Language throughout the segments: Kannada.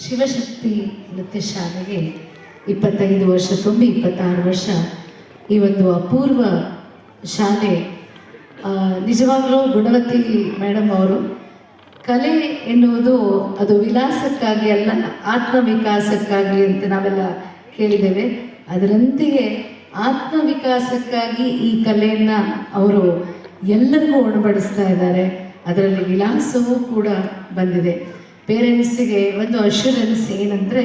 ಶಿವಶಕ್ತಿ ನೃತ್ಯ ಶಾಲೆಗೆ 25 ವರ್ಷ ತುಂಬಿ 26 ವರ್ಷ ಈ ಒಂದು ಅಪೂರ್ವ ಶಾಲೆ. ನಿಜವಾಗಲೂ ಗುಣವತಿ ಮೇಡಮ್ ಅವರು ಕಲೆ ಎನ್ನುವುದು ಅದು ವಿಲಾಸಕ್ಕಾಗಿ ಅಲ್ಲ, ಆತ್ಮವಿಕಾಸಕ್ಕಾಗಿ ಅಂತ ನಾವೆಲ್ಲ ಕೇಳಿದ್ದೇವೆ. ಅದರಂತೆಯೇ ಆತ್ಮವಿಕಾಸಕ್ಕಾಗಿ ಈ ಕಲೆಯನ್ನು ಅವರು ಎಲ್ಲರಿಗೂ ಉಣಬಡಿಸ್ತಾ ಇದ್ದಾರೆ. ಅದರಲ್ಲಿ ವಿಲಾಸವೂ ಕೂಡ ಬಂದಿದೆ. ಪೇರೆಂಟ್ಸಿಗೆ ಒಂದು ಅಶ್ಯೂರೆನ್ಸ್ ಏನಂದರೆ,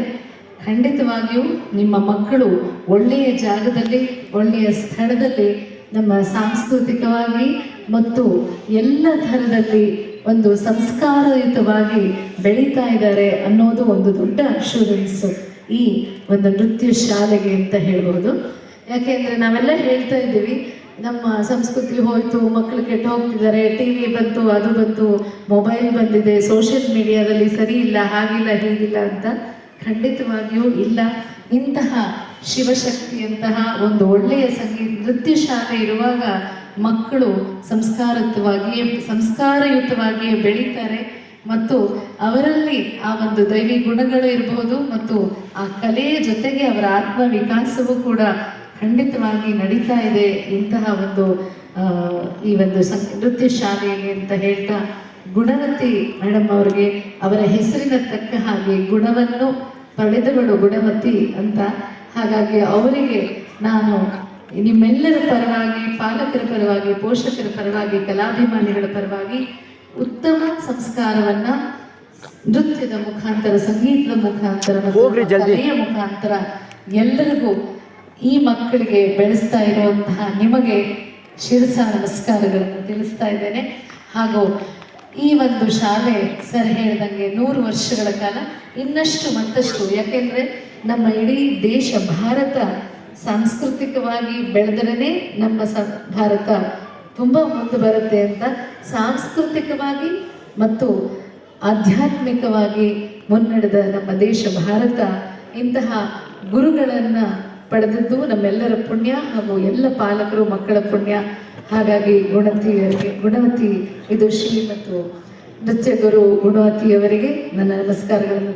ಖಂಡಿತವಾಗಿಯೂ ನಿಮ್ಮ ಮಕ್ಕಳು ಒಳ್ಳೆಯ ಜಾಗದಲ್ಲಿ, ಒಳ್ಳೆಯ ಸ್ಥಳದಲ್ಲಿ ನಮ್ಮ ಸಾಂಸ್ಕೃತಿಕವಾಗಿ ಮತ್ತು ಎಲ್ಲ ಥರದಲ್ಲಿ ಒಂದು ಸಂಸ್ಕಾರಯುತವಾಗಿ ಬೆಳೀತಾ ಇದ್ದಾರೆ ಅನ್ನೋದು ಒಂದು ದೊಡ್ಡ ಅಶ್ಯೂರೆನ್ಸು ಈ ಒಂದು ನೃತ್ಯ ಶಾಲೆಗೆ ಅಂತ ಹೇಳ್ಬೋದು. ಯಾಕೆಂದರೆ ನಾವೆಲ್ಲ ಹೇಳ್ತಾ ಇದ್ದೀವಿ, ನಮ್ಮ ಸಂಸ್ಕೃತಿ ಹೋಯಿತು, ಮಕ್ಕಳು ಕೆಟ್ಟು ಹೋಗ್ತಿದ್ದಾರೆ, ಟಿ ವಿ ಬಂತು, ಅದು ಬಂತು, ಮೊಬೈಲ್ ಬಂದಿದೆ, ಸೋಷಿಯಲ್ ಮೀಡಿಯಾದಲ್ಲಿ ಸರಿ ಇಲ್ಲ, ಹಾಗಿಲ್ಲ, ಹೀಗಿಲ್ಲ ಅಂತ. ಖಂಡಿತವಾಗಿಯೂ ಇಲ್ಲ. ಇಂತಹ ಶಿವಶಕ್ತಿಯಂತಹ ಒಂದು ಒಳ್ಳೆಯ ನೃತ್ಯ ಶಾಲೆ ಇರುವಾಗ ಮಕ್ಕಳು ಸಂಸ್ಕಾರಯುತವಾಗಿಯೇ ಬೆಳೀತಾರೆ ಮತ್ತು ಅವರಲ್ಲಿ ಆ ಒಂದು ದೈವಿ ಗುಣಗಳು ಇರಬಹುದು ಮತ್ತು ಆ ಕಲೆಯ ಜೊತೆಗೆ ಅವರ ಆತ್ಮವಿಕಾಸವೂ ಕೂಡ ಖಂಡಿತವಾಗಿ ನಡೀತಾ ಇದೆ ಇಂತಹ ಒಂದು ಈ ಒಂದು ನೃತ್ಯ ಶಾಲೆಗೆ ಅಂತ ಹೇಳ್ತಾ, ಗುಣವತಿ ಮೇಡಮ್ ಅವರಿಗೆ ಅವರ ಹೆಸರಿನ ತಕ್ಕ ಹಾಗೆ ಗುಣವನ್ನು ಪಡೆದವಳು ಗುಣವತಿ ಅಂತ. ಹಾಗಾಗಿ ಅವರಿಗೆ ನಾನು ನಿಮ್ಮೆಲ್ಲರ ಪರವಾಗಿ, ಪಾಲಕರ ಪರವಾಗಿ, ಪೋಷಕರ ಪರವಾಗಿ, ಕಲಾಭಿಮಾನಿಗಳ ಪರವಾಗಿ ಉತ್ತಮ ಸಂಸ್ಕಾರವನ್ನ ನೃತ್ಯದ ಮುಖಾಂತರ, ಸಂಗೀತದ ಮುಖಾಂತರ ಮತ್ತು ಕಲೆಯ ಮುಖಾಂತರ ಎಲ್ಲರಿಗೂ ಈ ಮಕ್ಕಳಿಗೆ ಬೆಳೆಸ್ತಾ ಇರುವಂತಹ ನಿಮಗೆ ಶಿರಸ ನಮಸ್ಕಾರಗಳನ್ನು ತಿಳಿಸ್ತಾ ಇದ್ದೇನೆ. ಹಾಗೂ ಈ ಒಂದು ಶಾಲೆ ಸರ್ ಹೇಳಿದಂಗೆ 100 ವರ್ಷಗಳ ಕಾಲ ಇನ್ನಷ್ಟು ಮತ್ತಷ್ಟು, ಯಾಕೆಂದರೆ ನಮ್ಮ ಇಡೀ ದೇಶ ಭಾರತ ಸಾಂಸ್ಕೃತಿಕವಾಗಿ ಬೆಳೆದರೇ ನಮ್ಮ ಭಾರತ ತುಂಬ ಮುಂದೆ ಬರುತ್ತೆ ಅಂತ, ಸಾಂಸ್ಕೃತಿಕವಾಗಿ ಮತ್ತು ಆಧ್ಯಾತ್ಮಿಕವಾಗಿ ಮುನ್ನಡೆದ ನಮ್ಮ ದೇಶ ಭಾರತ ಇಂತಹ ಗುರುಗಳನ್ನು ಪಡೆದದ್ದು ನಮ್ಮೆಲ್ಲರ ಪುಣ್ಯ ಹಾಗೂ ಎಲ್ಲ ಪಾಲಕರು ಮಕ್ಕಳ ಪುಣ್ಯ. ಹಾಗಾಗಿ ಗುಣವತಿ ಇದು ಶ್ರೀ ಮತ್ತು ನೃತ್ಯ ಗುರು ಗುಣವತಿಯವರಿಗೆ ನನ್ನ ನಮಸ್ಕಾರಗಳನ್ನು